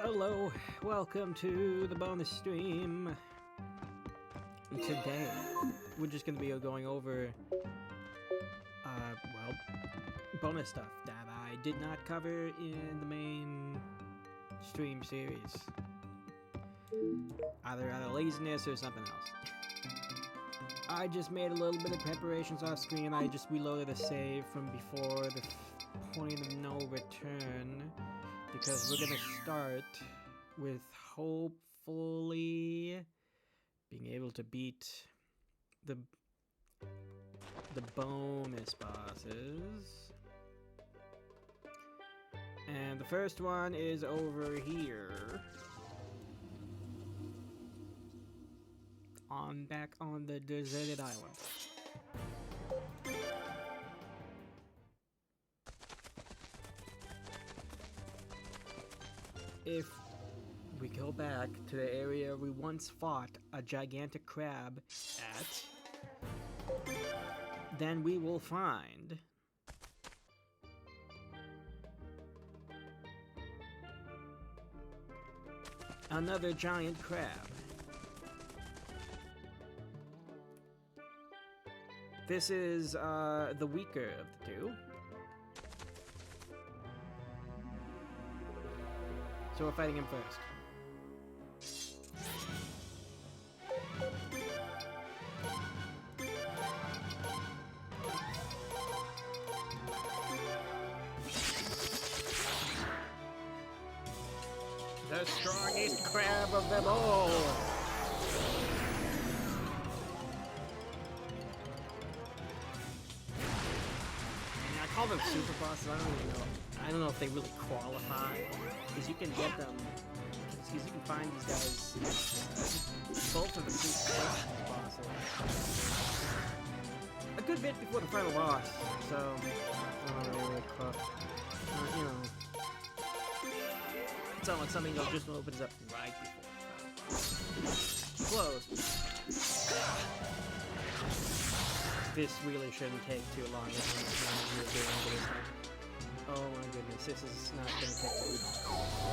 Hello, welcome to the bonus stream. Today, we're just going to be going over, bonus stuff that I did not cover in the main stream series. Either out of laziness or something else. I just made a little bit of preparations off screen. I just reloaded a save from before the point of no return. Because we're gonna start with hopefully being able to beat the bonus bosses. And the first one is over here. Back on the deserted island. If we go back to the area we once fought a gigantic crab at, then we will find another giant crab. This is the weaker of the two. So we're fighting him first. The strongest crab of them all! I call them super bosses, I don't even know. I don't know if they really qualify, because you can get them, because you can find these guys, both of the super bosses, a good bit before the final boss, so, really close. You know, it's not like something that just opens up right before the final boss. Close. This really shouldn't take too long. Oh my goodness, this is not gonna take long.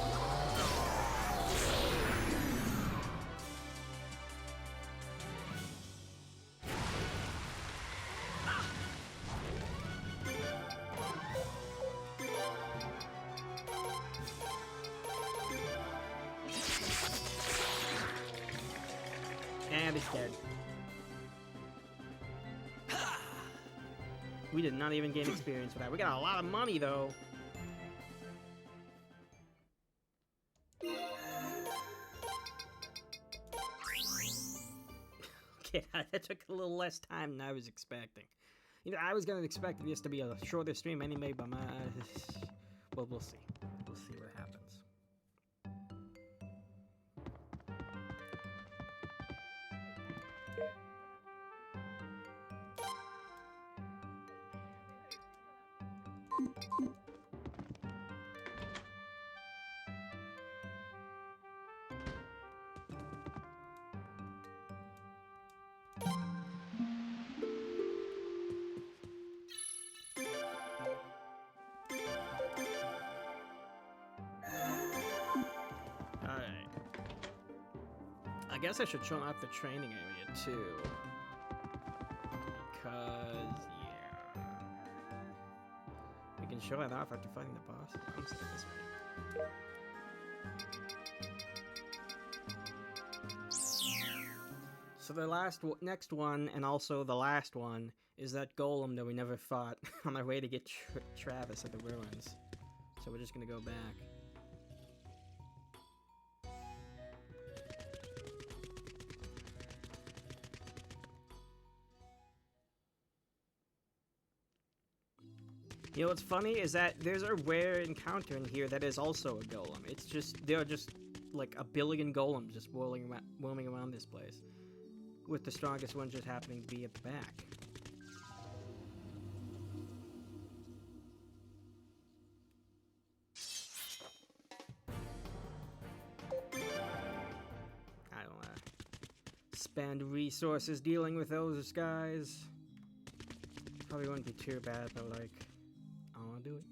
And it's dead. We did not even gain experience for that. We got a lot of money, though. Okay, that took a little less time than I was expecting. You know, I was gonna expect this to be a shorter stream anyway, but well, we'll see. We'll see what happens. Alright. I guess I should show off the training area too. Because, yeah. We can show it off after fighting the boss. I'm sick of this way. So the next one, and also the last one, is that golem that we never fought on our way to get Travis at the ruins. So we're just gonna go back. You know what's funny is that there's a rare encounter in here that is also a golem. It's just, there are just like a billion golems just roaming around this place. With the strongest one just happening to be at the back. I don't wanna spend resources dealing with those guys. Probably wouldn't be too bad, but like, I don't wanna do it.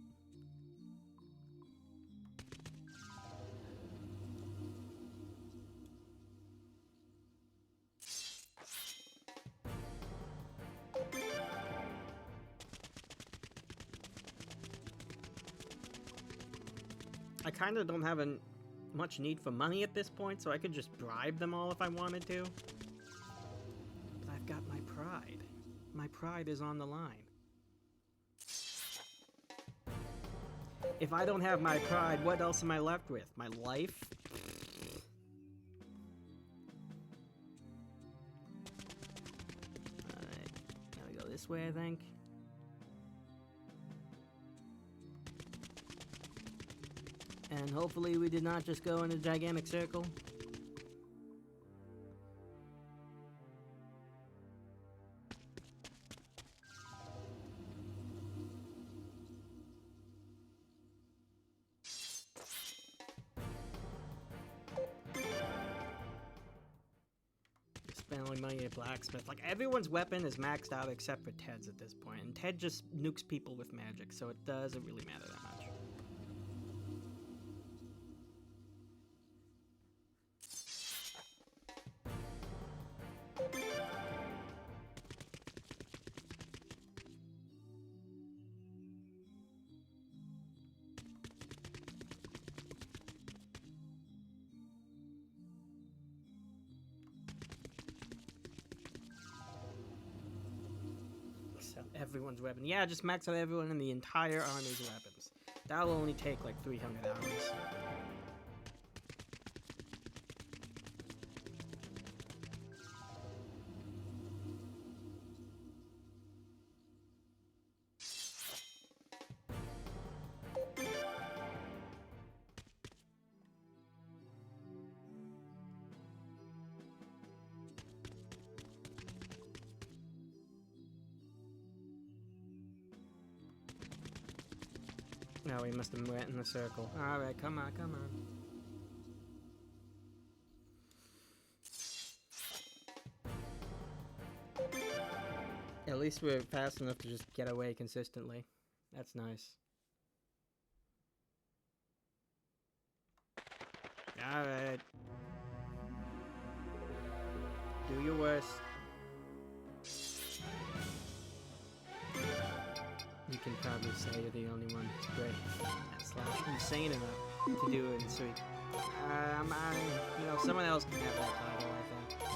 I kind of don't have much need for money at this point, so I could just bribe them all if I wanted to. But I've got my pride. My pride is on the line. If I don't have my pride, what else am I left with? My life? Alright, gotta go this way, I think. And hopefully we did not just go in a gigantic circle. Spending money at blacksmith. Like, everyone's weapon is maxed out except for Ted's at this point. And Ted just nukes people with magic, so it doesn't really matter that much. Everyone's weapon. Yeah, just max out everyone in the entire army's weapons. That'll only take like 300 hours. No, we must have went in the circle. Alright, come on, come on. At least we're fast enough to just get away consistently. That's nice. Alright. Do your worst. You can probably say you're the only one great / insane enough to do it in Suikoden. You know, someone else can have that title, I think.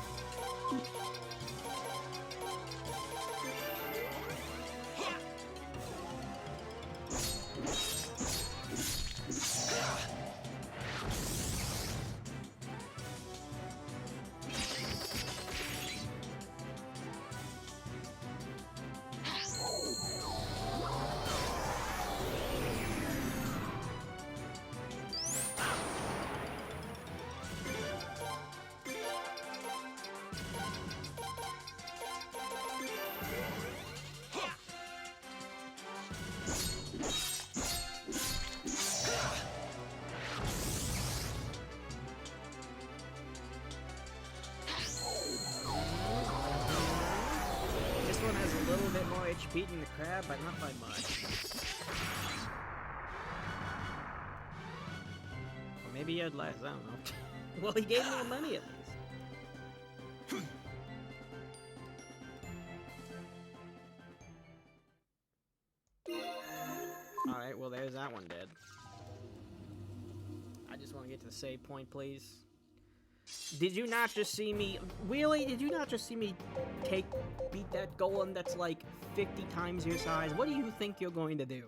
Beating the crab, but not by much. Or maybe he had less, I don't know. Well, he gave me the money at least. Alright, well there's that one dead. I just want to get to the save point, please. Did you not just see me... Really? Did you not just see me beat that golem that's like 50 times your size? What do you think you're going to do?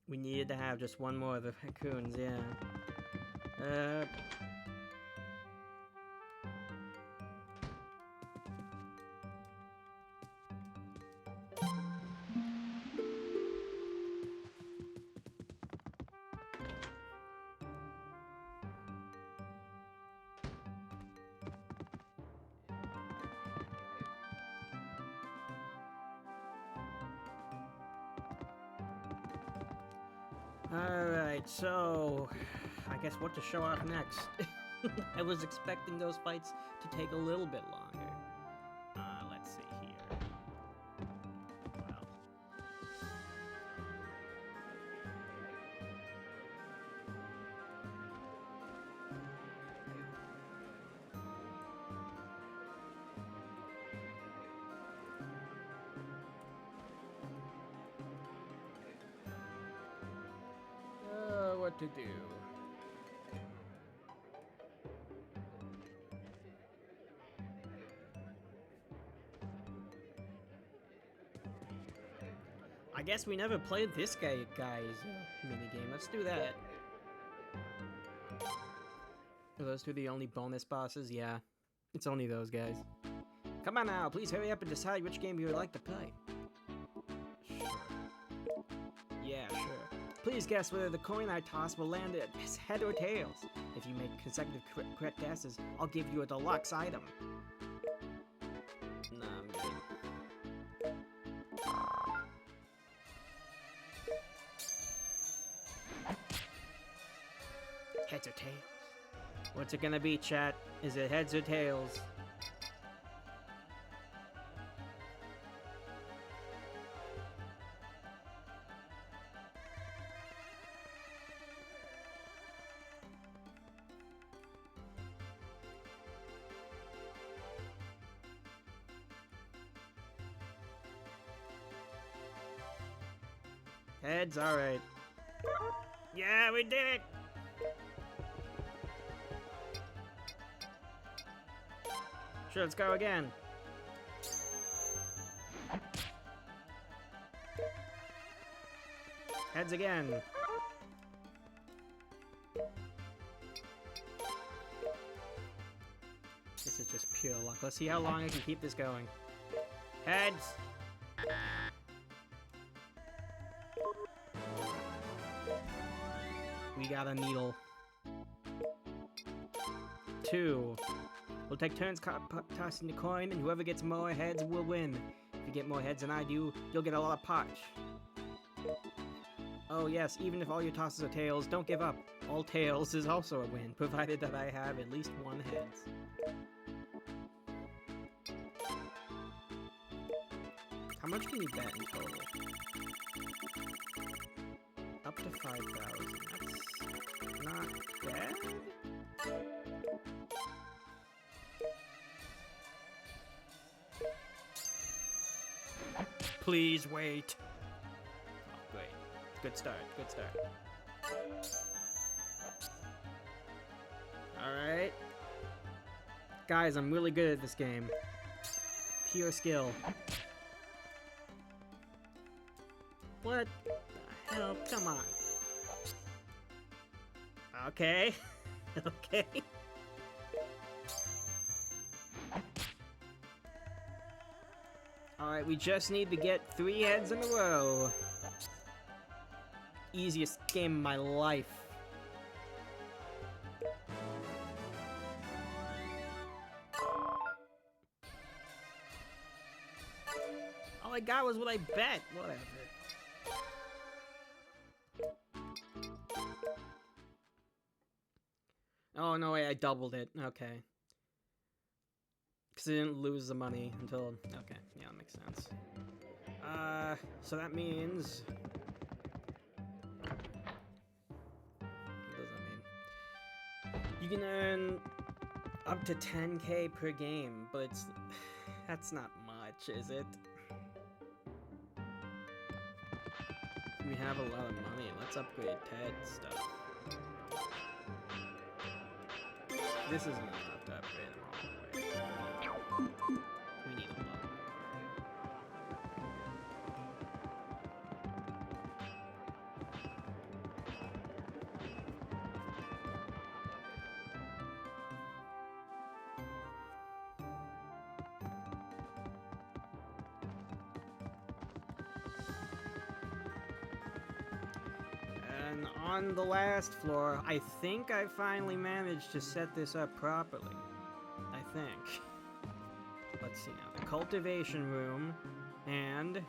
We needed to have just one more of the raccoons, yeah. Alright, so I guess what to show off next. I was expecting those fights to take a little bit longer. Let's see here. to do. I guess we never played this guy's minigame. Let's do that. Are those two the only bonus bosses? Yeah. It's only those guys. Come on now, please hurry up and decide which game you would like to play. Sure. Yeah, sure. Please guess whether the coin I toss will land at his head or tails. If you make consecutive correct guesses, I'll give you a deluxe item. Nah, I'm good. Heads or tails? What's it gonna be, chat? Is it heads or tails? Heads, alright. Yeah, we did it! Sure, let's go again. Heads again. This is just pure luck. Let's see how long I can keep this going. Heads! We got a needle. 2. We'll take turns tossing the coin, and whoever gets more heads will win. If you get more heads than I do, you'll get a lot of potch. Oh yes, even if all your tosses are tails, don't give up. All tails is also a win, provided that I have at least 1 heads. How much can you bet in total? Up to 5,000. That's not bad. Please wait. Oh, great. Good start, good start. Alright. Guys, I'm really good at this game. Pure skill. What the hell? Come on. Okay. Okay. Alright, we just need to get 3 heads in a row. Easiest game of my life. All I got was what I bet. Whatever. Oh, no, wait, I doubled it. Okay. Because I didn't lose the money until... Okay, yeah, that makes sense. So that means... What does that mean? You can earn up to 10k per game, but it's... That's not much, is it? We have a lot of money. Let's upgrade Ted stuff. This isn't enough to upgrade them all the way. We need a lot. And on the last floor, I think I finally managed to set this up properly. I think. Let's see now. The cultivation room, and...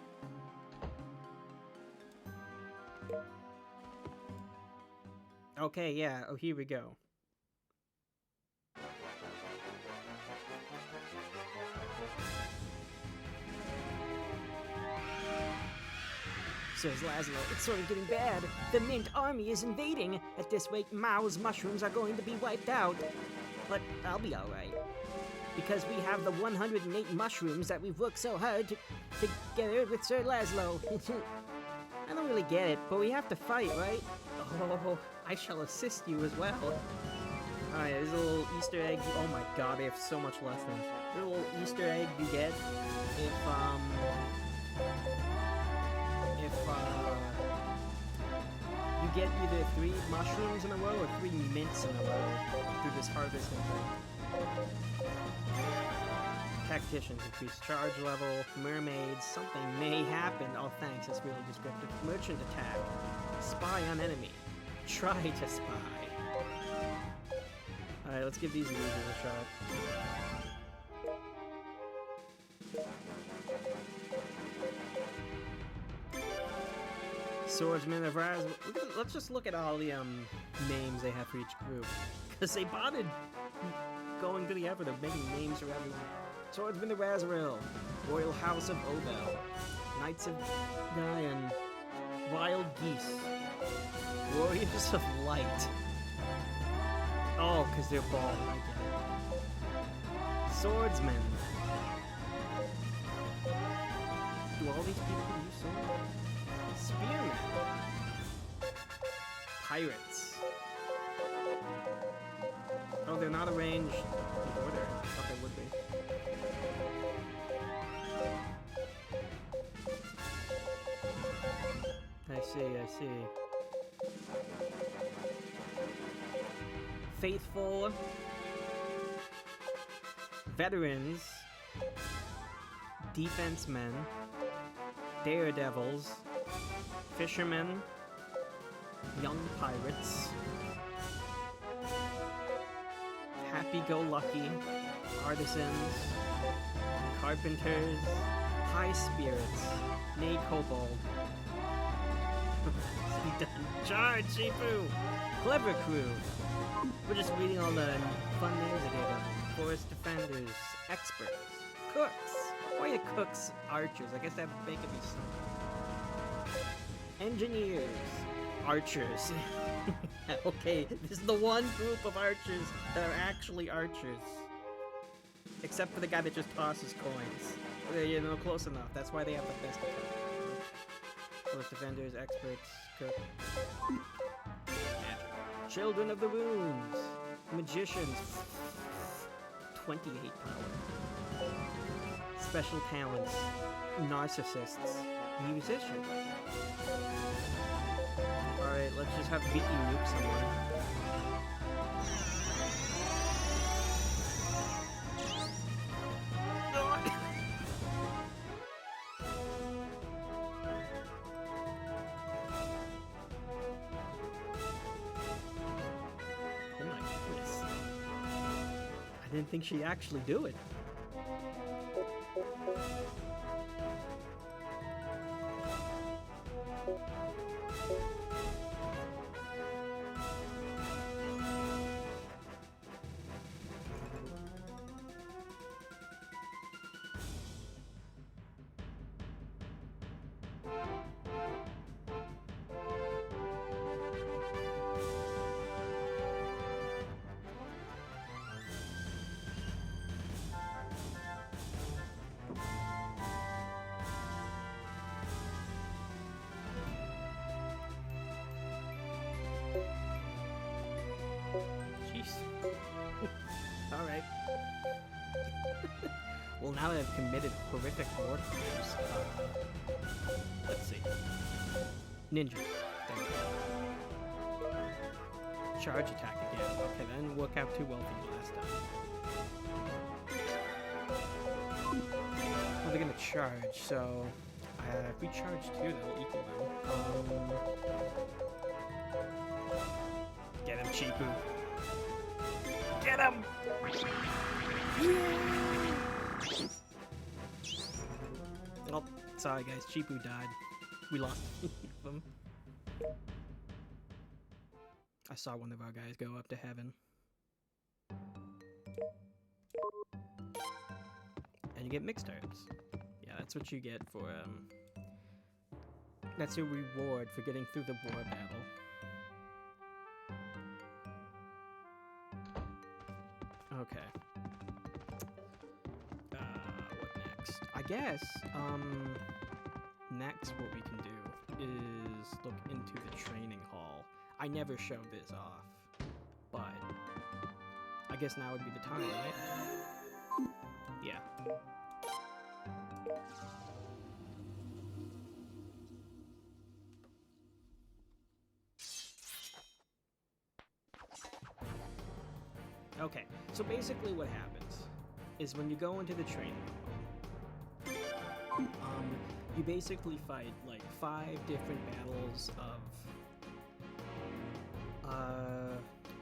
Okay, yeah. Oh, here we go. Says Laszlo, it's sort of getting bad. The Mint army is invading. At this rate, Mao's mushrooms are going to be wiped out. But I'll be alright. Because we have the 108 mushrooms that we've worked so hard to together with Sir Laszlo. I don't really get it, but we have to fight, right? Oh, I shall assist you as well. Alright, there's a little Easter egg. Oh my god, they have so much less than. There's a little Easter egg you get if you get either 3 mushrooms in a row or 3 mints in a row through this harvesting thing. Tacticians increase charge level. Mermaids, something may happen. Oh, thanks, that's really descriptive. Merchant attack. Spy on enemy. Try to spy. Alright, let's give these losers a shot. Swordsman of Raz. Let's just look at all the names they have for each group. Because they bothered going to the effort of making names for everyone. Swordsman of Razaril, Royal House of Obel, Knights of Dian, Wild Geese, Warriors of Light. Oh, because they're bald, I get it. Swordsman. Do all these people use swords? Spearmen. Pirates. Oh, they're not arranged in order. I thought they would be. I see. Faithful. Veterans. Defensemen. Daredevils. Fishermen. Young pirates. Happy-go-lucky. Artisans. Carpenters. High spirits. Nay kobold. Done. Charge, Shifu! Clever crew. We're just reading all the fun names they gave them. Forest defenders. Experts. Cooks. Why are cooks archers? I guess that would make it be some. Engineers. Archers. Okay, this is the one group of archers that are actually archers. Except for the guy that just tosses coins. You know, close enough. That's why they have the best attack. Forest defenders, experts, cook. Children of the Runes. Magicians. 28 power. Special talents. Narcissists. Musicians. Alright, let's just have Vicky nuke someone. Oh my goodness. I didn't think she'd actually do it. Alright. Well, now that I've committed horrific war crimes, let's see. Ninjas. There we go. Charge attack again. Okay, that didn't work out too well for me last time. Well, they're gonna charge, so if we charge 2, that'll equal them. Get him, Chipu. Get him! Yeah! Oh, sorry guys, Chipu died. We lost them. I saw one of our guys go up to heaven. And you get mixed herbs. Yeah, that's what you get for, that's your reward for getting through the war battle. Okay. What next? I guess, next what we can do is is look into the training hall. I never showed this off, but I guess now would be the time, right? Yeah. Okay, so basically what happens is when you go into the training hall, you basically fight like 5 different battles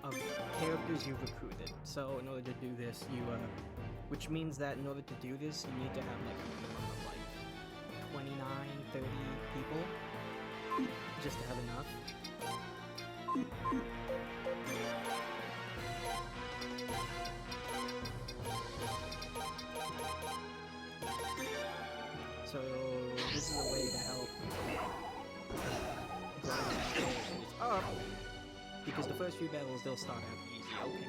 of characters you've recruited. So in order to do this, which means that in order to do this, you need to have like a minimum of like 29, 30 people, just to have enough. So this is a way to help grow the up, because the first few battles they'll start out easy. Okay.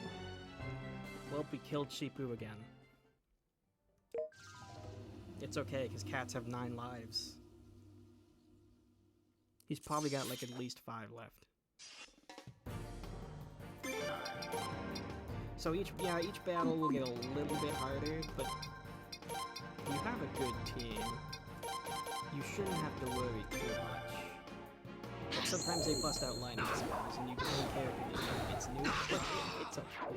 Well, we killed Shipu again. It's okay, because cats have 9 lives. He's probably got like at least 5 left. So each battle will get a little bit harder, but if you have a good team, you shouldn't have to worry too much. Like sometimes they bust out lightning spells and you get a character it's new, but it's okay.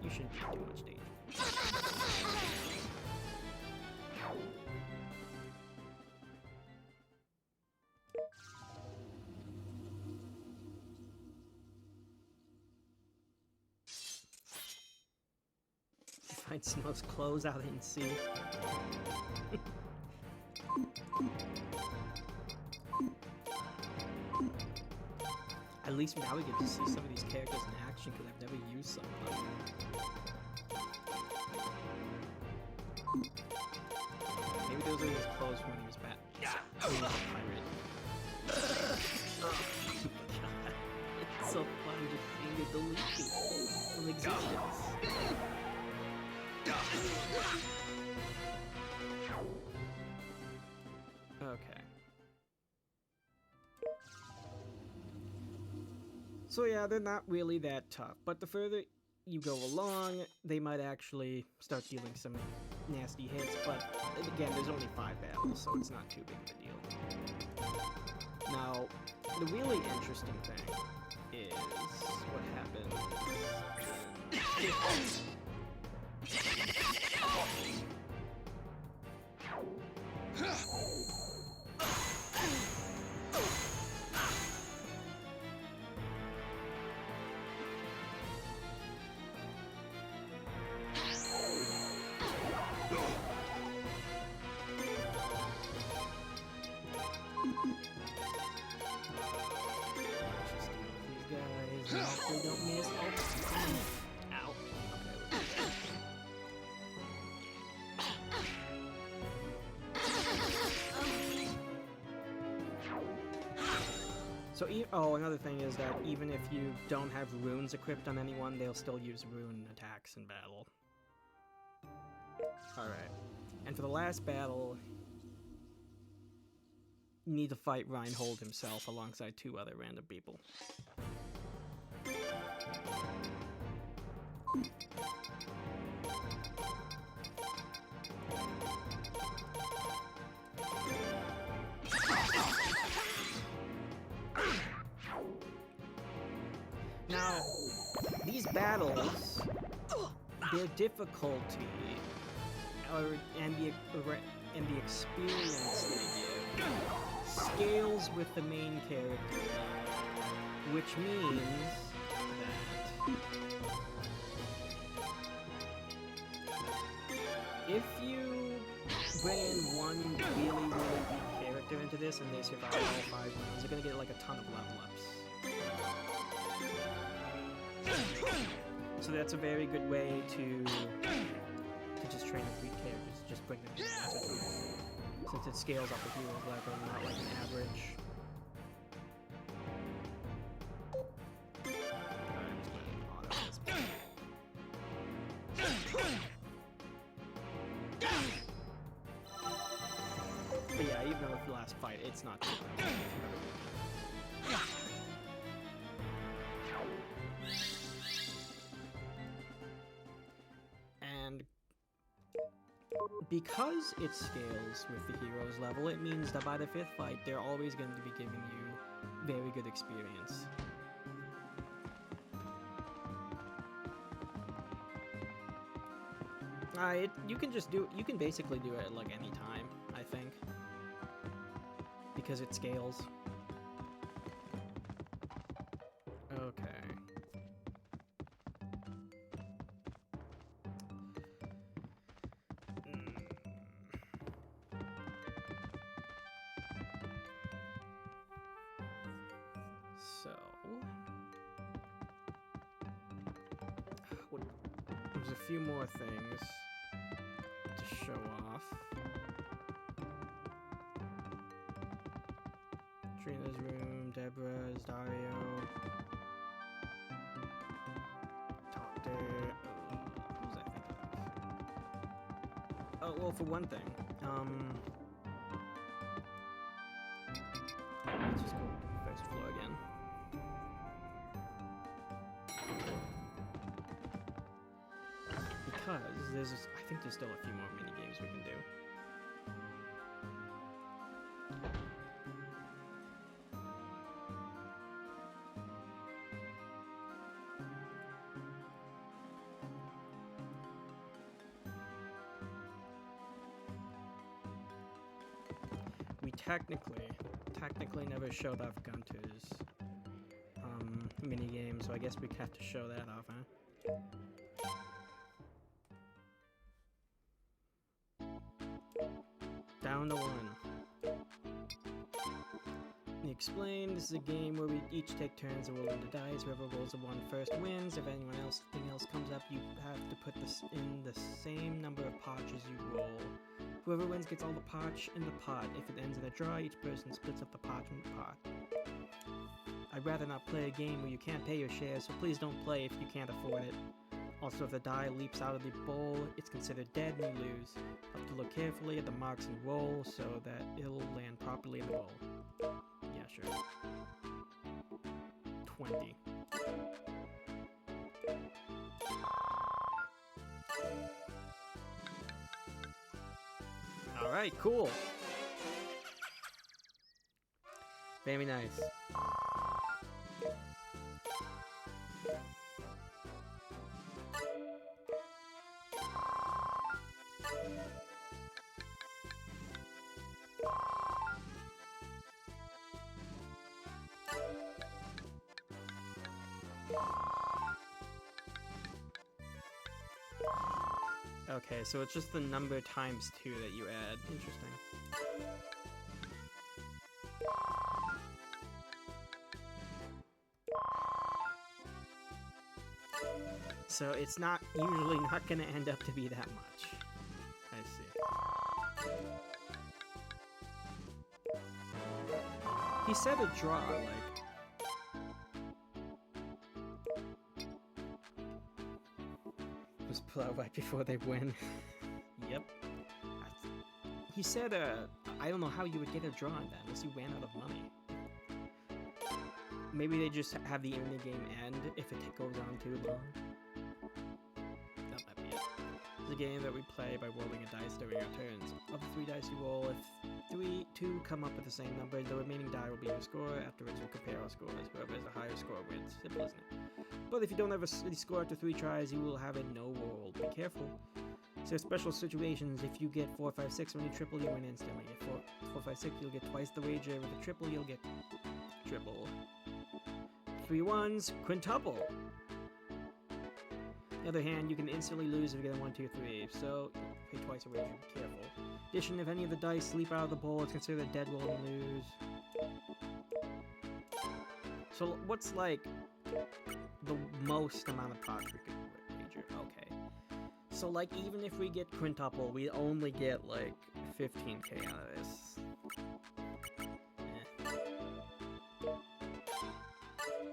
You shouldn't be in too much danger. Find Snow's clothes out in sea. At least now we get to see some of these characters in action because I've never used some of them. Maybe those are his clothes when he was he was a pirate. Oh my god. It's so fun just seeing it deleted from existence. Okay. So yeah, they're not really that tough, but the further you go along, they might actually start dealing some nasty hits, but again, there's only 5 battles, so it's not too big of a deal. Now, the really interesting thing is what happens hopefully don't miss. Oh. Ow. So, another thing is that even if you don't have runes equipped on anyone, they'll still use rune attacks in battle. Alright. And for the last battle, you need to fight Reinhold himself alongside 2 other random people. Now, these battles, their difficulty, and the experience they give, scales with the main character, which means that if you bring in one really weak character into this and they survive all 5 rounds, they're gonna get like a ton of level ups. So that's a very good way to just train up weak characters, just bring them in once or twice. Since it scales up the hero's level, not like an average. But yeah, even with the last fight, it's not too bad. And because it scales with the hero's level, it means that by the 5th fight, they're always going to be giving you very good experience. You can basically do it at like any time, I think, because it scales. Okay. So, there's a few more things to show off. Trina's room, Deborah's, Dario. Doctor. What was I thinking of? Oh, well, for one thing, let's just go to the first floor again. Because I think there's still a few more mini games we can do. We technically never showed off Gunter's mini game, so I guess we have to show that off, huh? Down to 1. He explained, this is a game where we each take turns and roll the dice. Whoever rolls a 1 first wins. If anything else comes up, you have to put this in the same number of pots as you roll. Whoever wins gets all the pots in the pot. If it ends in a draw, each person splits up the pot in the pot. I'd rather not play a game where you can't pay your share, so please don't play if you can't afford it. Also, if the die leaps out of the bowl, it's considered dead and you lose. Have to look carefully at the marks and roll so that it'll land properly in the bowl. Yeah, sure. 20. Alright, cool. Very nice. Okay, so it's just the number times 2 that you add. Interesting. So it's usually not going to end up to be that much. I see. He said a draw, like... Just pull out right before they win. Yep. He said, I don't know how you would get a draw on that unless you ran out of money. Maybe they just have the minigame end if it goes on too long. That might be it. It's a game that we play by rolling a dice during our turns. Of the 3 dice you roll, if 2 come up with the same number, the remaining die will be your score. Afterwards, we'll compare our scores. Whoever has the higher score wins. Simple, isn't it? But if you don't have a score after 3 tries, you will have a no roll. Be careful. So special situations, if you get 4, 5, 6 when you triple, you win instantly. If 4, 5, 6, you'll get twice the wager. With a triple, you'll get triple. 3 ones, quintuple. On the other hand, you can instantly lose if you get a 1, 2, 3. So pay twice a wager. Be careful. In addition, if any of the dice leap out of the bowl, it's considered a dead roll and lose. So what's like the most amount of pots we could wager? Okay. So like even if we get quintuple, we only get like 15k out of this.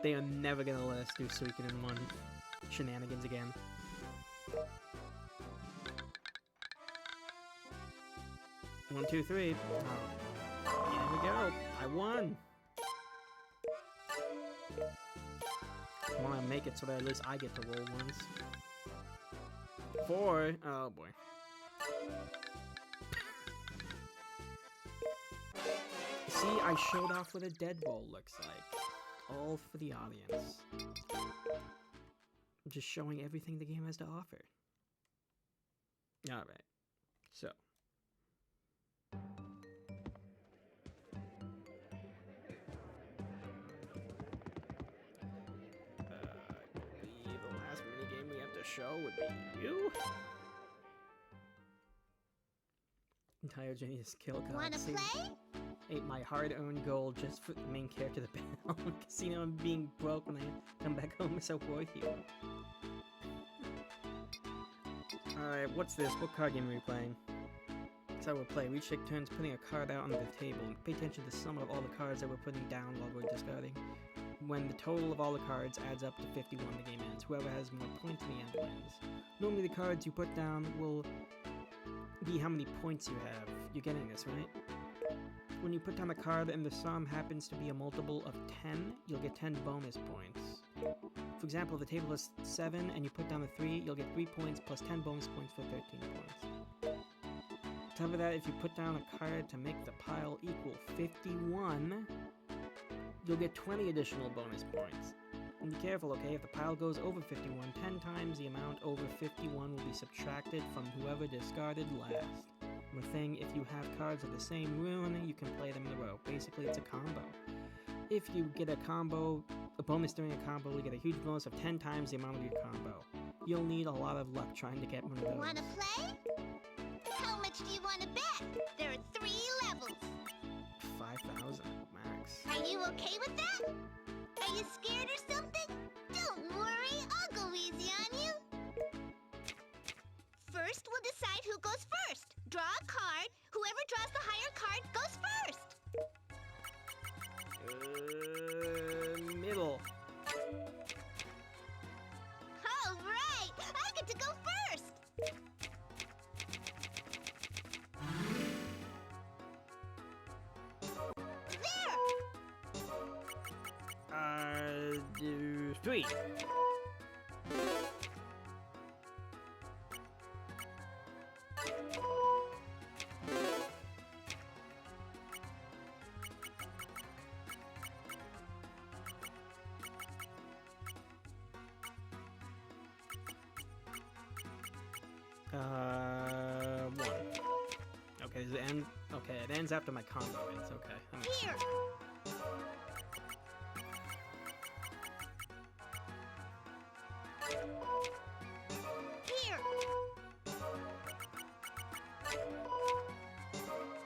They are never gonna let us do Suikoden 1 shenanigans again. One, two, three. Oh. Here we go. I won. I want to make it so that at least I get to roll once. 4. Oh boy. See, I showed off what a dead roll looks like. All for the audience. I'm just showing everything the game has to offer. Alright, so. The last minigame we have to show would be you. Entire Genius kill card. Wanna play? Ate my hard-earned gold just for the main character to bet on casino and being broke when I come back home is so worth you. Alright, what's this? What card game are we playing? That's how we'll play. We take turns putting a card out on the table. Pay attention to the sum of all the cards that we're putting down while we're discarding. When the total of all the cards adds up to 51, the game ends. Whoever has more points in the end wins. Normally the cards you put down will be how many points you have. You're getting this, right? When you put down a card and the sum happens to be a multiple of 10, you'll get 10 bonus points. For example, if the table is 7 and you put down a 3, you'll get 3 points plus 10 bonus points for 13 points. On top of that, if you put down a card to make the pile equal 51, you'll get 20 additional bonus points. And be careful, okay? If the pile goes over 51, 10 times the amount over 51 will be subtracted from whoever discarded last. One thing, if you have cards of the same rune, you can play them in a row. Basically, it's a combo. If you get a bonus during a combo, you get a huge bonus of 10 times the amount of your combo. You'll need a lot of luck trying to get one of those. Wanna play? How much do you wanna bet? There are 3 levels. 5,000 max. Are you okay with that? Are you scared or something? Don't worry, I'll go easy on you. First, we'll decide who goes first. Draw a card. Whoever draws the higher card goes first. Middle. All right, I get to go first. There. 3. One. Okay, does it end? Okay, it ends after my combo ends. Okay. That makes Here. sense. Here.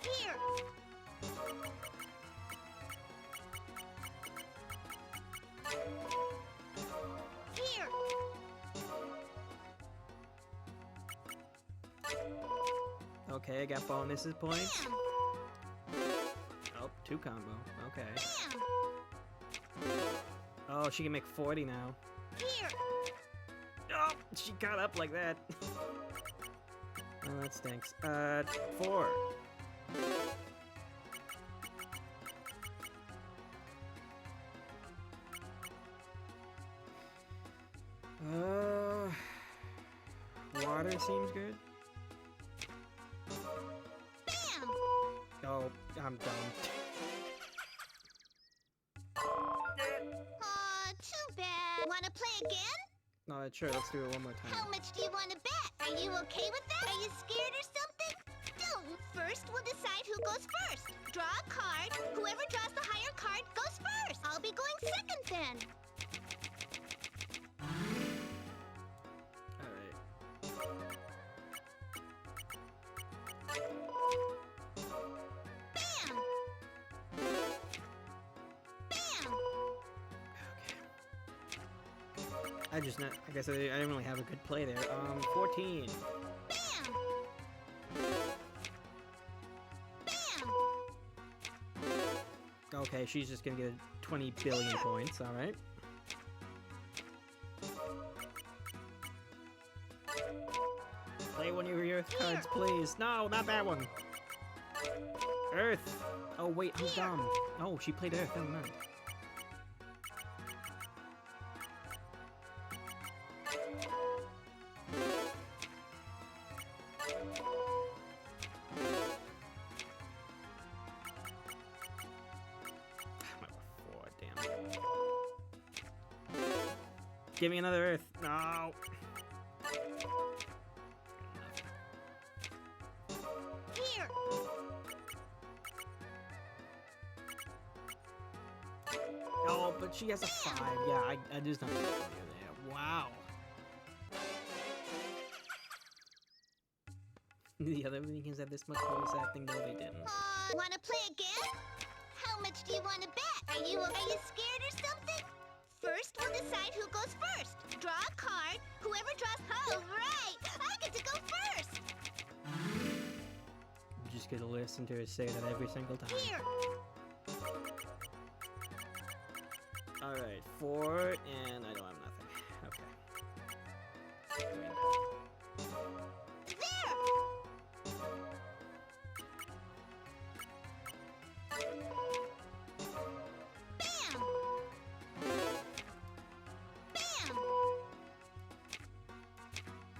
Here. Here. Okay, I got bonuses points. Bam. Oh, 2 combo. Okay. Bam. Oh, she can make 40 now. Here. Oh, she got up like that. Oh, that stinks. 4. Water seems good. Bam. Oh, I'm dumb. Too bad. Wanna play again? No, sure, let's do it one more time. How much do you want to bet? Are you okay with that? Are you scared or something? Don't. First, we'll decide who goes first. Draw a card. Whoever draws the higher card goes first. I'll be going second then. Bam! Bam! I guess I didn't really have a good play there. 14. Bam! Bam! Okay, she's just gonna get 20 billion points, alright. Play one of your Earth cards, please. No, not that one. Earth. Oh, wait, I'm dumb. Oh, she played Earth, never mind. Give me another Earth. No. Here. Oh, but she has a 5. Yeah, I just don't think I can do that. Wow. The other Vikings had this much voice acting, no, they didn't. Wanna play again? How much do you wanna bet? Are you scared or something? First, we'll decide who goes first. Draw a card. Whoever draws. Oh, right! I get to go first. I'm just gonna listen to her say that every single time. Here. Alright, 4, and I don't have nothing. Okay. There. Bam. Bam.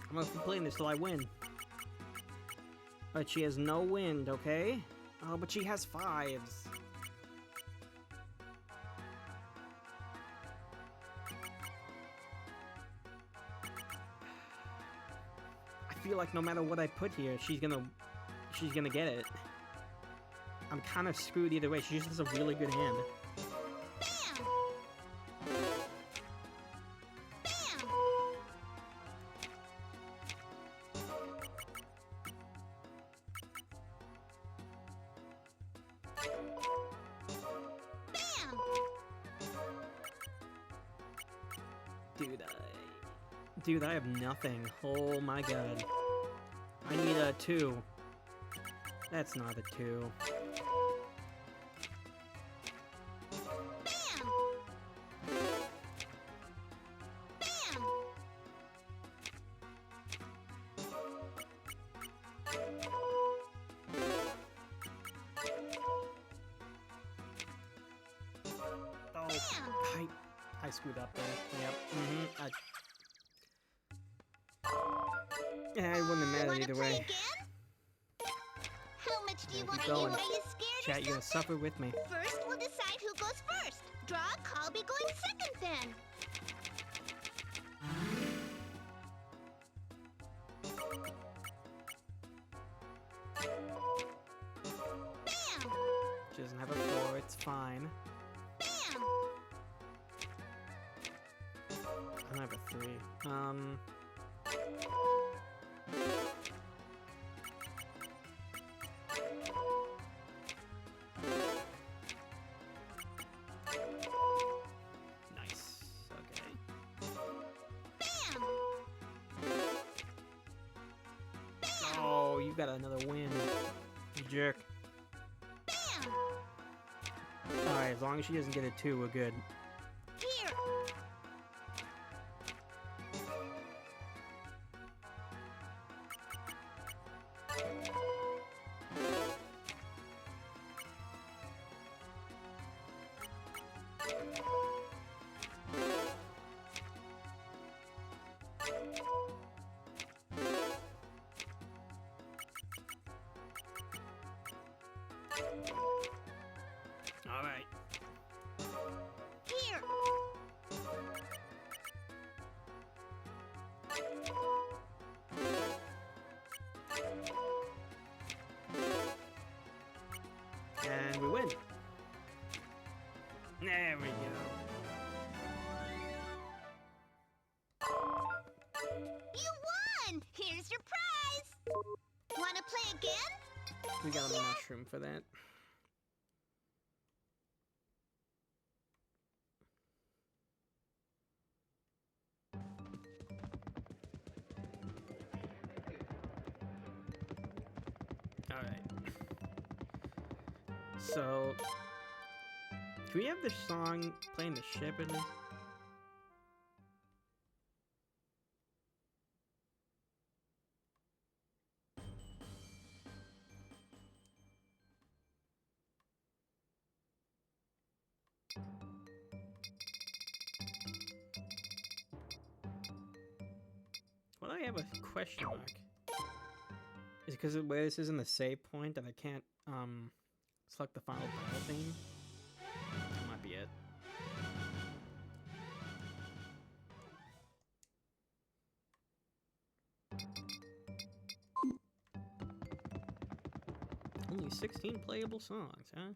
I'm gonna keep playing this till I win. But she has no wind, okay? Oh, but she has 5s. I feel like no matter what I put here, she's gonna get it. I'm kind of screwed either way. She just has a really good hand. Bam. Bam. Bam. Dude, I have nothing. Oh my god. I need a 2. That's not a 2. Bam. Bam. Oh, Bam. I screwed up there. Yep. Yeah, it wouldn't have mattered Wanna either play way. again? How much do you Keep want? going. Are you scared Chat, or you're gonna something? suffer with me. First, we'll decide who goes first. Draw a card. I'll be going second then. Bam! She doesn't have a 4, it's fine. Bam! I don't have a 3. Nice. Okay. Bam! Oh, you got another win. You jerk. Bam! Alright, as long as she doesn't get a 2, we're good. Here! Alright. Here! And we win. There we go. You won! Here's your prize! Wanna play again? We got a mushroom for that. Alright. So, can we have this song playing the ship at least? Why do I have a question mark? Is it because of where this is in the save point that I can't select the final battle theme? That might be it. Only 16 playable songs, huh?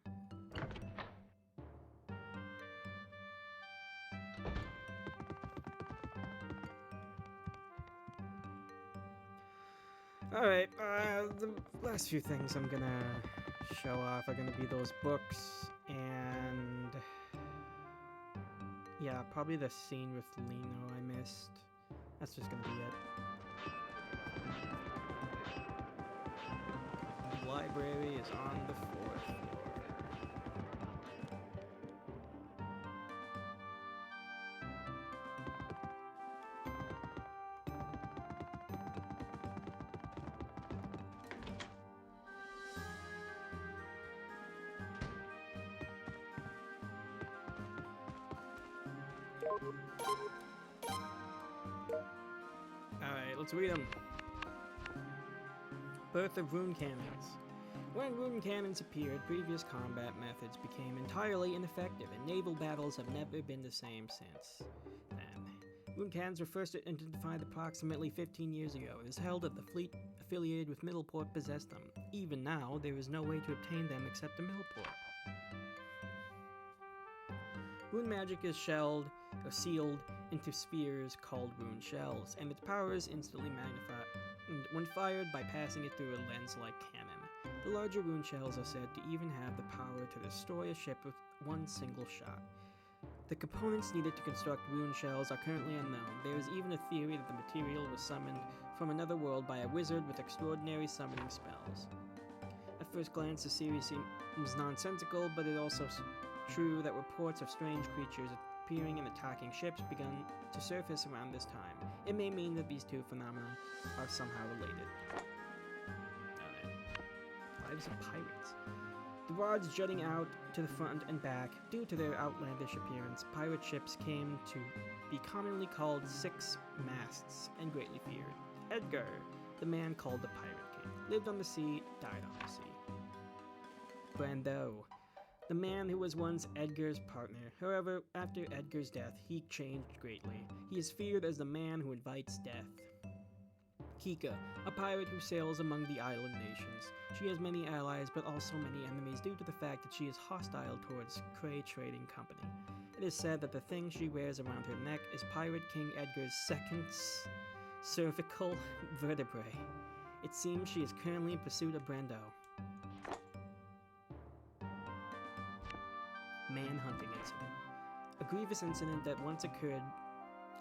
Alright, the last few things I'm gonna show off are gonna be those books, and yeah, probably the scene with Lino I missed. That's just gonna be it. The library is on the 4th floor. Alright, let's read them. Birth of Rune Cannons. When rune cannons appeared, previous combat methods became entirely ineffective, and naval battles have never been the same since then. Rune cannons were first identified approximately 15 years ago. It is held that the fleet affiliated with Middleport possessed them. Even now, there is no way to obtain them except in Middleport. Rune magic is shelled or sealed into spheres called rune shells, and its power is instantly magnified when fired by passing it through a lens-like cannon. The larger rune shells are said to even have the power to destroy a ship with one single shot. The components needed to construct rune shells are currently unknown. There is even a theory that the material was summoned from another world by a wizard with extraordinary summoning spells. At first glance, the series seems nonsensical, but it also true that reports of strange creatures appearing and attacking ships began to surface around this time. It may mean that these two phenomena are somehow related. Lives of pirates. The rods jutting out to the front and back, due to their outlandish appearance, pirate ships came to be commonly called six masts and greatly feared. Edgar, the man called the Pirate King, lived on the sea, died on the sea. Brando, the man who was once Edgar's partner. However, after Edgar's death, he changed greatly. He is feared as the man who invites death. Kika, a pirate who sails among the island nations. She has many allies, but also many enemies due to the fact that she is hostile towards Cray Trading Company. It is said that the thing she wears around her neck is Pirate King Edgar's second cervical vertebrae. It seems she is currently in pursuit of Brando. Manhunting incident. A grievous incident that once occurred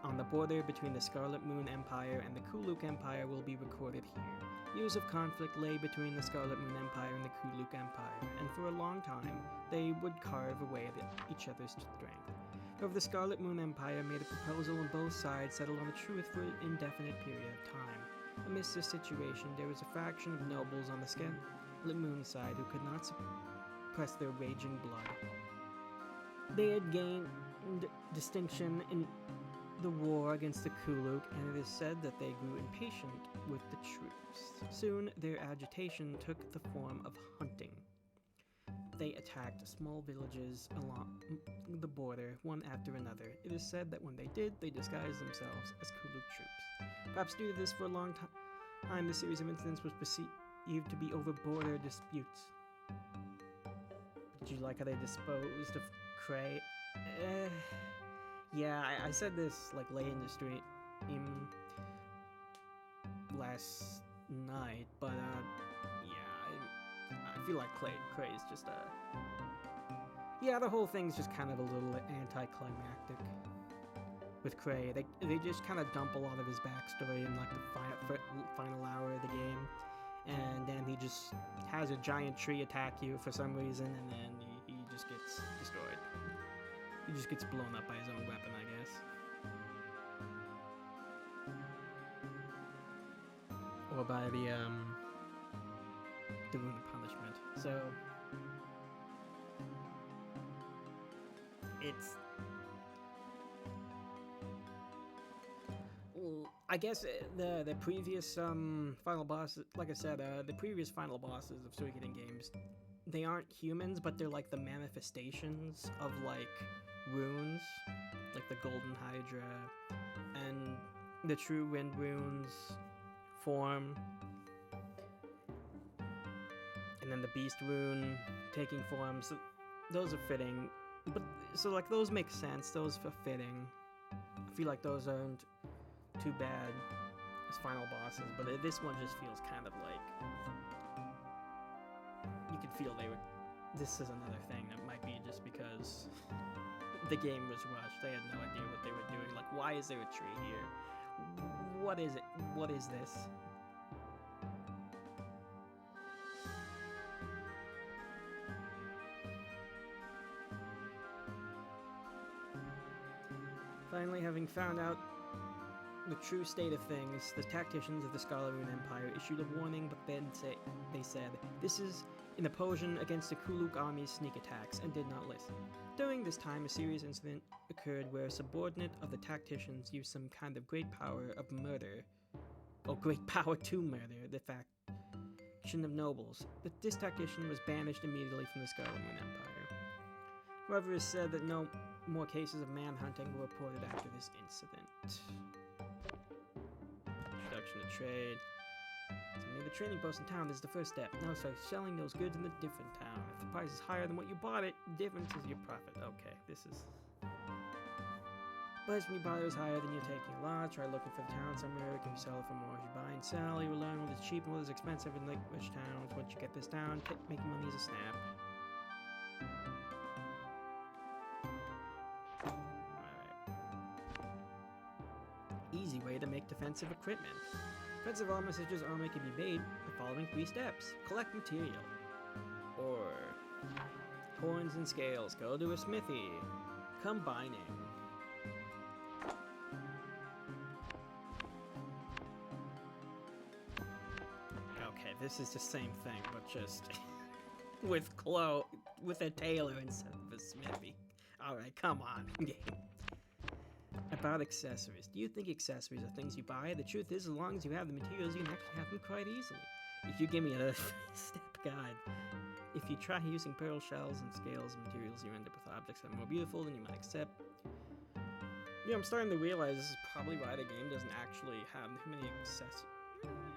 on the border between the Scarlet Moon Empire and the Kuluk Empire will be recorded here. Years of conflict lay between the Scarlet Moon Empire and the Kuluk Empire, and for a long time, they would carve away at each other's strength. However, the Scarlet Moon Empire made a proposal and both sides settled on a truce for an indefinite period of time. Amidst this situation, there was a faction of nobles on the Scarlet Moon side who could not suppress their raging blood. They had gained distinction in the war against the Kuluk, and it is said that they grew impatient with the truce. Soon, their agitation took the form of hunting. They attacked small villages along the border, one after another. It is said that when they did, they disguised themselves as Kuluk troops. Perhaps due to this, for a long time, the series of incidents was perceived to be over border disputes. Did you like how they disposed of Cray? Yeah, I said this like late in the stream last night, but yeah, I feel like Cray is just yeah, the whole thing's just kind of a little anticlimactic with Cray. They just kind of dump a lot of his backstory in like the final hour of the game, and then he just has a giant tree attack you for some reason, and then he just gets destroyed. He just gets blown up by his own weapon, I guess. Or by the Rune of Punishment. So it's, I guess the previous final bosses, like I said, the previous final bosses of Suikoden games, they aren't humans, but they're like the manifestations of like runes, like the Golden Hydra and the True Wind runes form, and then the Beast Rune taking form. So those are fitting. But, so, like, those make sense. Those are fitting. I feel like those aren't too bad as final bosses, but this one just feels kind of like... You can feel they were... This is another thing that might be just because the game was rushed. They had no idea what they were doing. Like, why is there a tree here? What is it? What is this? Finally, having found out the true state of things, the tacticians of the Scarlet Moon Empire issued a warning, but then they said, "This is an opposition against the Kuluk army's sneak attacks," and did not listen. During this time, a serious incident occurred where a subordinate of the tacticians used some kind of great power of murder, or great power to murder, the faction of nobles. This tactician was banished immediately from the Scarlet Moon Empire. However, it is said that no more cases of manhunting were reported after this incident. Introduction to trade. So near the trading post in town, this is the first step. Now start selling those goods in a different town. If the price is higher than what you bought it, the difference is your profit. Okay, this is... Price when you buy it is higher than you're taking a lot. Try looking for the town somewhere. Can you sell it for more? As you buy and sell, you will learn what is cheap and what is expensive in which towns. Once you get this down, making money is a snap. Easy way to make defensive equipment. Defensive armor such as armor can be made by following 3 steps. Collect material. Or horns and scales. Go to a smithy. Combining. Okay, this is the same thing, but just with a tailor instead of a smithy. Alright, come on, game. About accessories. Do you think accessories are things you buy? The truth is, as long as you have the materials, you can actually have them quite easily. If you give me a step guide, if you try using pearl shells and scales and materials, you end up with objects that are more beautiful than you might accept. Yeah, I'm starting to realize this is probably why the game doesn't actually have too many accessories.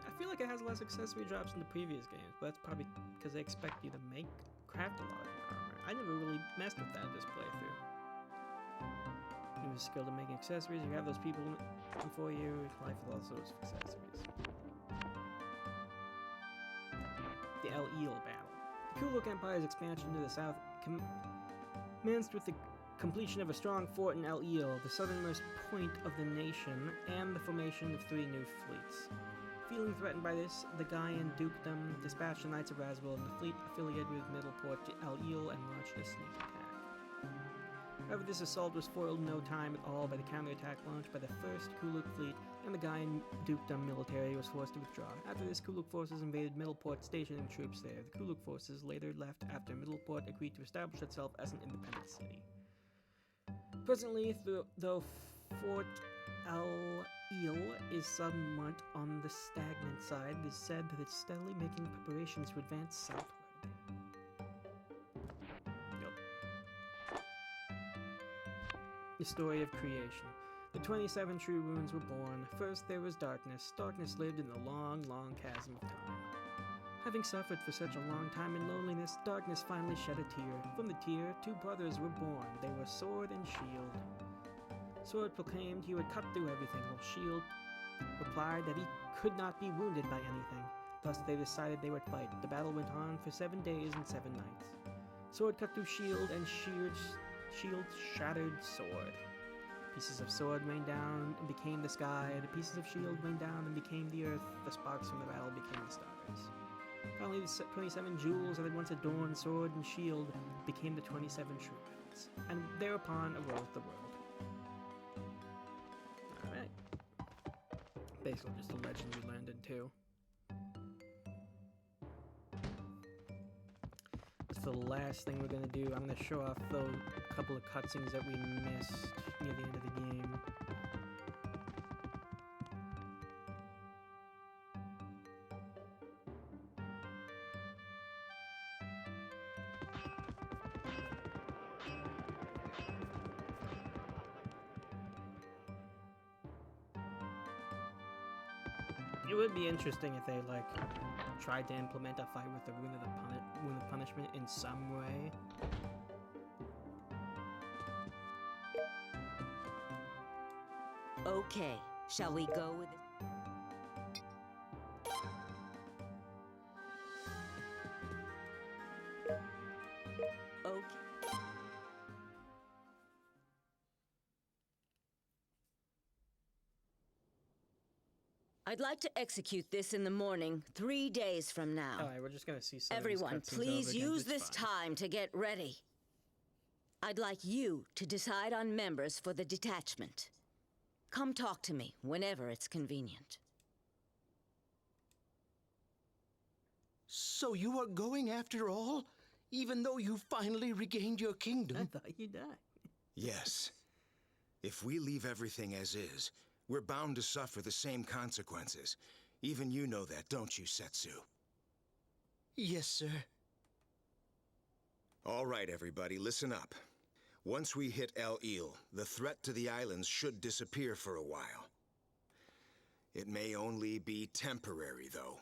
I feel like it has less accessory drops than the previous games, but that's probably because they expect you to craft a lot of your armor. I never really messed with that this playthrough. You have a skill to make accessories, you have those people before you, life with all sorts of accessories. The El Eel battle. The Kuluk Empire's expansion to the south commenced with the completion of a strong fort in El Eel, the southernmost point of the nation, and the formation of 3 new fleets. Feeling threatened by this, the Gaian dukedom dispatched the Knights of Raswell and the fleet affiliated with Middleport to El Eel and launched a sneak attack. However, this assault was foiled in no time at all by the counterattack launched by the 1st Kuluk fleet, and the Gaian dukedom military was forced to withdraw. After this, Kuluk forces invaded Middleport, stationing troops there. The Kuluk forces later left after Middleport agreed to establish itself as an independent city. Presently, though Fort El Eel is somewhat on the stagnant side, it is said that it's steadily making preparations to advance southward. The story of creation. The 27 true runes were born. First there was darkness. Darkness lived in the long, long chasm of time. Having suffered for such a long time in loneliness, darkness finally shed a tear. From the tear, 2 brothers were born. They were Sword and Shield. Sword proclaimed he would cut through everything, while Shield replied that he could not be wounded by anything. Thus they decided they would fight. The battle went on for 7 days and 7 nights. Sword cut through Shield, and Shield shattered Sword. Pieces of Sword rained down and became the sky. The pieces of Shield rained down and became the earth. The sparks from the battle became the stars. Finally, the 27 jewels that had once adorned Sword and Shield became the 27 true runes. And thereupon arose the world. Alright. Basically just a legend we learned in 2. The last thing we're gonna do, I'm gonna show off those couple of cutscenes that we missed near the end of the game. It would be interesting if they like tried to implement a fight with the Rune of Punishment in some way. Okay, shall we go with it? Okay. I'd like to execute this in the morning, 3 days from now. Alright, we're just gonna see some Everyone, of these cutscenes please over again. use It's this fine. time to get ready. I'd like you to decide on members for the detachment. Come talk to me whenever it's convenient. So you are going after all? Even though you finally regained your I kingdom? thought you died. Yes. If we leave everything as is, we're bound to suffer the same consequences. Even you know that, don't you, Setsu? Yes, sir. All right, everybody, listen up. Once we hit El Ile, the threat to the islands should disappear for a while. It may only be temporary, though.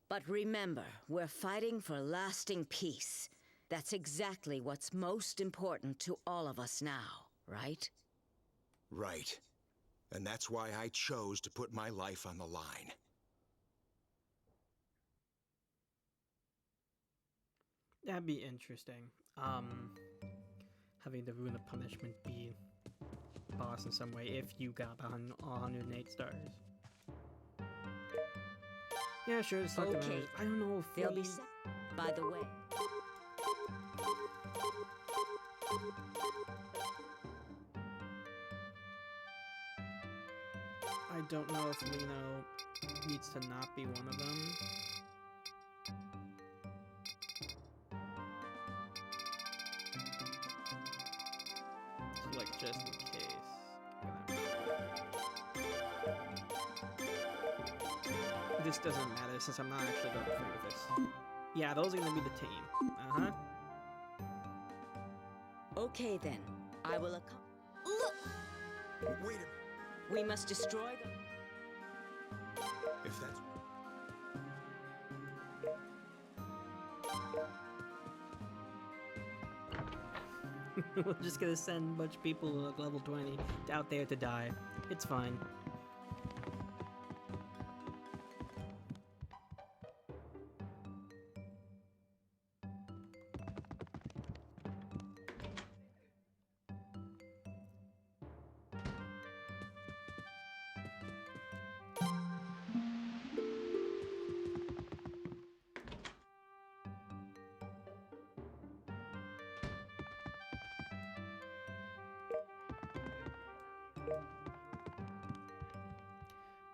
But remember, we're fighting for lasting peace. That's exactly what's most important to all of us now, right? Right. And that's why I chose to put my life on the line. That'd be interesting. Having the Rune of Punishment be boss in some way if you got 108 stars. Yeah, sure, it's not Okay. I don't know if They'll be we... set. By the way, I don't know if Lino needs to not be one of them. So, like, just in case. This doesn't matter since I'm not actually going through with this. Yeah, those are gonna be the team. Uh-huh. okay then. I will Look! Wait a minute. We must destroy them. If that's... We're just gonna send a bunch of people like level 20 out there to die. It's fine.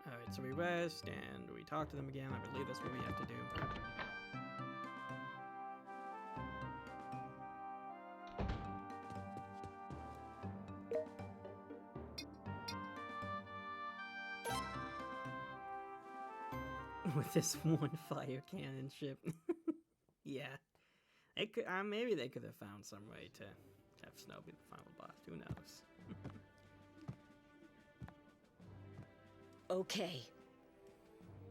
Alright, so we rest and we talk to them again. I believe that's what we have to do. With this one fire cannon ship. Yeah. They could, maybe they could have found some way to have Snow be the final boss. Who knows? Okay.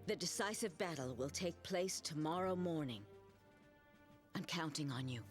The decisive battle will take place tomorrow morning. I'm counting on you.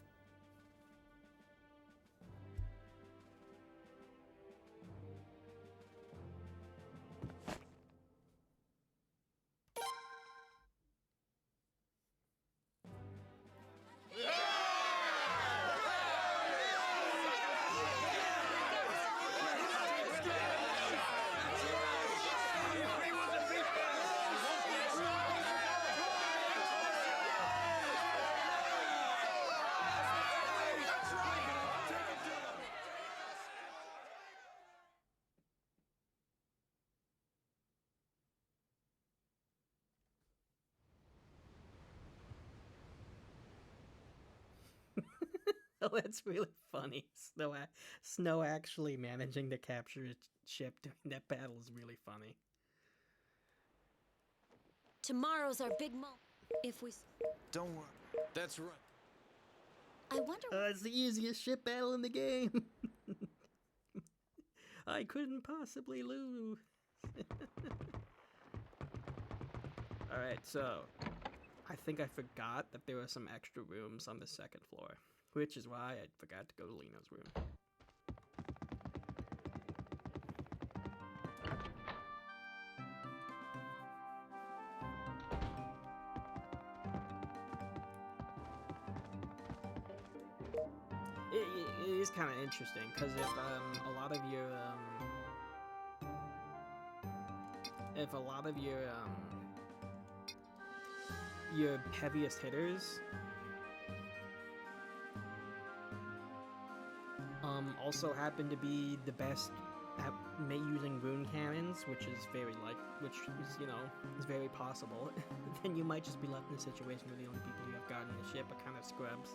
Oh, that's really funny. Snow actually managing to capture a ship during that battle is really funny. Tomorrow's our big moment. If we... Don't worry. That's right. I wonder... It's the easiest ship battle in the game. I couldn't possibly lose. Alright, so I think I forgot that there were some extra rooms on the second floor, which is why I forgot to go to Lena's room. It is kind of interesting because if a lot of your heaviest hitters also happen to be the best at using rune cannons, which is very possible, then you might just be left in a situation where the only people you have guarding the ship are kind of scrubs.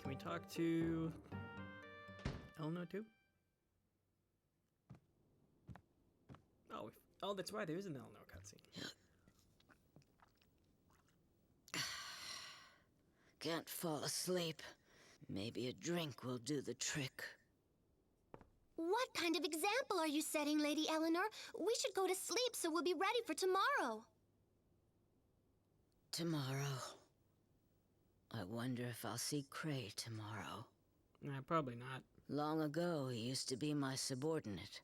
Can we talk to Eleanor too? Oh, that's right. There is an Eleanor cutscene. Can't fall asleep. Maybe a drink will do the trick. What kind of example are you setting, Lady Eleanor? We should go to sleep so we'll be ready for tomorrow. Tomorrow. I wonder if I'll see Cray tomorrow. Nah, probably not. Long ago, he used to be my subordinate.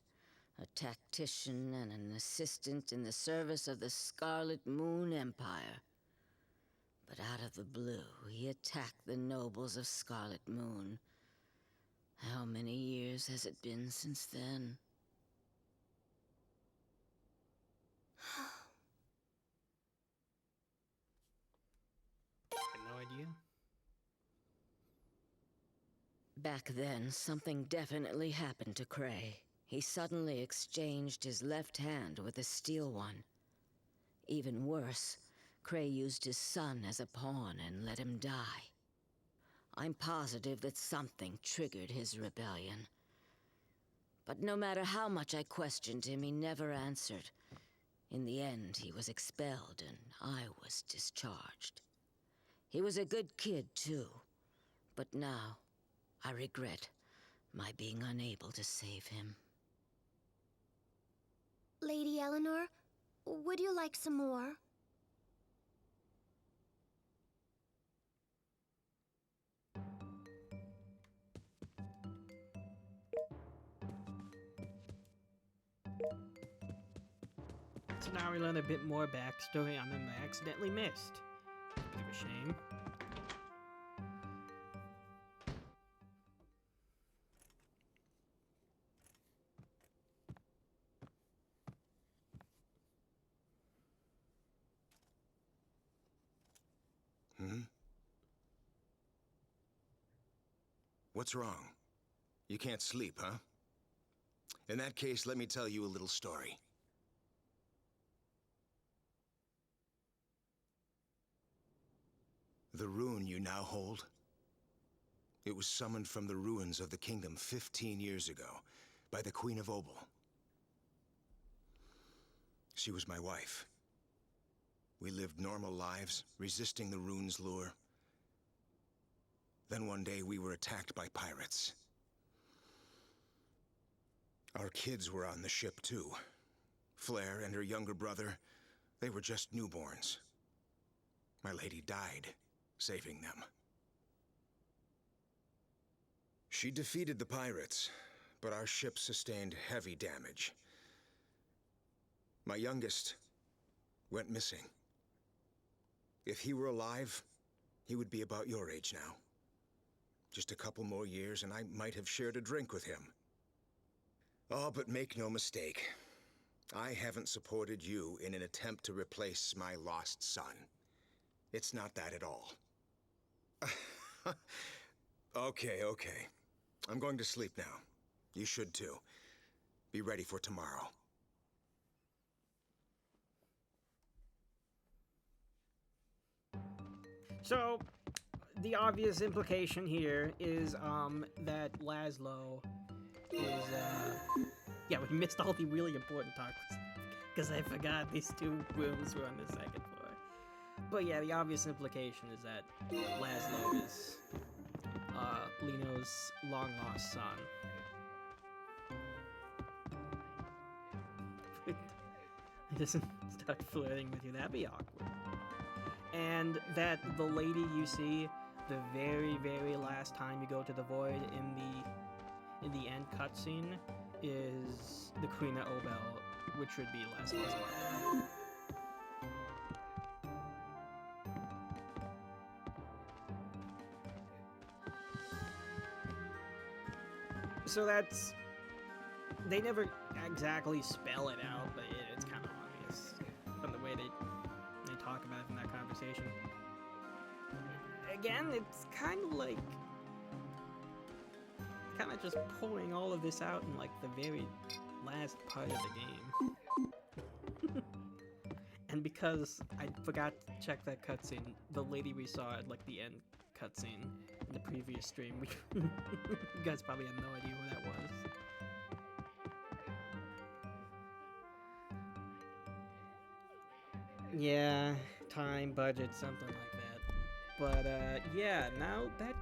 A tactician and an assistant in the service of the Scarlet Moon Empire. But out of the blue, he attacked the nobles of Scarlet Moon. How many years has it been since then? I have no idea. Back then, something definitely happened to Cray. He suddenly exchanged his left hand with a steel one. Even worse, Cray used his son as a pawn and let him die. I'm positive that something triggered his rebellion. But no matter how much I questioned him, he never answered. In the end, he was expelled and I was discharged. He was a good kid, too. But now, I regret my being unable to save him. Lady Eleanor, would you like some more? So now we learn a bit more backstory on them they accidentally missed. Bit of a shame. What's wrong? You can't sleep, huh? In that case, let me tell you a little story. The rune you now hold, it was summoned from the ruins of the kingdom 15 years ago by the Queen of Obel. She was my wife. We lived normal lives, resisting the rune's lure. Then one day we were attacked by pirates. Our kids were on the ship too. Flair and her younger brother, they were just newborns. My lady died, saving them. She defeated the pirates, but our ship sustained heavy damage. My youngest went missing. If he were alive, he would be about your age now. Just a couple more years and I might have shared a drink with him. Oh, but make no mistake. I haven't supported you in an attempt to replace my lost son. It's not that at all. Okay. I'm going to sleep now. You should too. Be ready for tomorrow. So, the obvious implication here is that Laszlo is Yeah, we missed all the really important talks because I forgot these two rooms were on the second floor. But yeah, the obvious implication is that Laszlo is Lino's long-lost son. He doesn't start flirting with you, that'd be awkward. And that the lady you see the very, very last time you go to the Void in the end cutscene is the Queen of Obel, which would be Laszlo's mother. So that's... They never exactly spell it out, but it's kind of obvious from the way they talk about it in that conversation. Again, it's kind of like... kind of just pulling all of this out in like the very last part of the game. And because I forgot to check that cutscene, the lady we saw at like the end cutscene in the previous stream, you guys probably have no idea who that was. Yeah, time, budget, something like that. But yeah, now that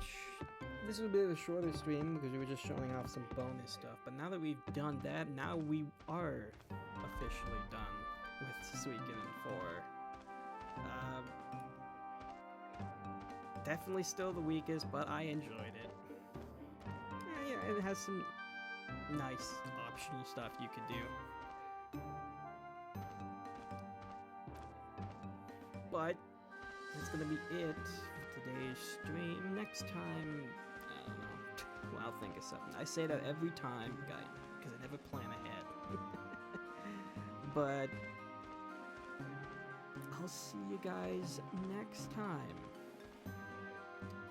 this was a bit of a shorter stream because we were just showing off some bonus stuff. But now that we've done that, now we are officially done with Suikoden 4. Definitely still the weakest, but I enjoyed it. Yeah, it has some nice optional stuff you could do. But that's gonna be it for today's stream. Next time, I don't know. Well, I'll think of something. I say that every time, guys, because I never plan ahead. But I'll see you guys next time.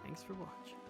Thanks for watching.